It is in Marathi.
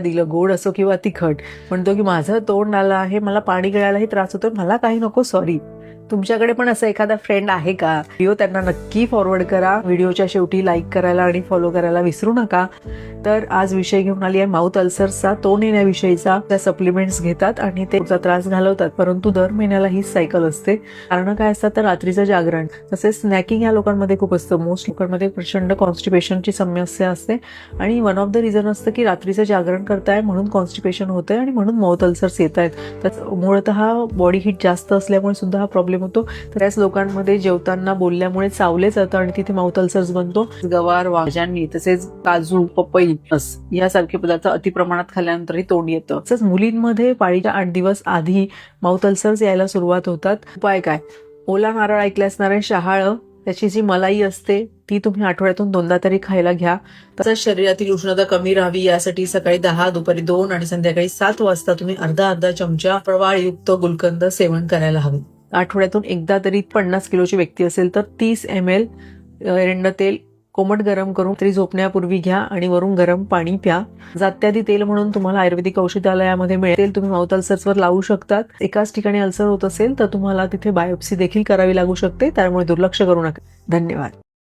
दिलं, गोड असो किंवा तिखट, म्हणतो की माझं तोंड आलं आहे, मला पाणी गिळायलाही त्रास होतो, मला काही नको, सॉरी. तुमच्याकडे पण असं एखादा फ्रेंड आहे का? व्हिडिओ त्यांना नक्की फॉरवर्ड करा. व्हिडिओच्या शेवटी लाईक करायला आणि फॉलो करायला विसरू नका. तर आज विषय घेऊन आली आहे माउथ अल्सर्सचा, तोंड येण्याविषयीचा. त्या सप्लिमेंट्स घेतात आणि ते त्रास घालवतात, परंतु दर महिन्याला ही सायकल असते. कारण काय असतात तर रात्रीचं जागरण, तसेच स्नॅकिंग या लोकांमध्ये खूप असतं. मोस्ट लोकांमध्ये प्रचंड कॉन्स्टिपेशनची समस्या असते आणि वन ऑफ द रिझन असतं की रात्रीचं जागरण करताय म्हणून कॉन्स्टिपेशन होतंय आणि म्हणून माउथ अल्सर्स येत आहेत. तर मूळतः बॉडी हीट जास्त असल्यामुळे सुद्धा हा प्रॉब्लेम होतो. त्याच लोकांमध्ये जेवताना बोलल्यामुळे चावले जातं आणि तिथे माउथ अल्सर्स बनतो. गवार, भाज्यांनी, तसेच काजू, पपई यासारखे पदार्थ अतिप्रमाणात खाल्ल्यानंतरही तोंड येतं. तसंच मुलींमध्ये पाळीच्या 8 दिवस आधी माउथ अल्सर्स यायला सुरुवात होतात. उपाय काय? ओला नारळ ऐकले असणार आहे, शहाळं, त्याची जी मलाई असते ती तुम्ही आठवड्यातून 2दा तरी खायला घ्या. तसंच शरीरातील उष्णता कमी राहावी यासाठी सकाळी 10, दुपारी 2 आणि संध्याकाळी 7 वाजता तुम्ही अर्धा चमचा प्रवाळयुक्त गुलकंद सेवन करायला हवे. आठवड्यातून एकदा तरी 50 किलोची व्यक्ती असेल तर 30 ml एरंड तेल कोमट गरम करून तरी झोपण्यापूर्वी घ्या आणि वरून गरम पाणी प्या. जात्यादी तेल म्हणून तुम्हाला आयुर्वेदिक औषधालयामध्ये मिळेल. तुम्ही माउथ अल्सर्सवर लावू शकतात. एकाच ठिकाणी अल्सर होत असेल तर तुम्हाला तिथे बायोप्सी देखील करावी लागू शकते, त्यामुळे दुर्लक्ष करू नका. धन्यवाद.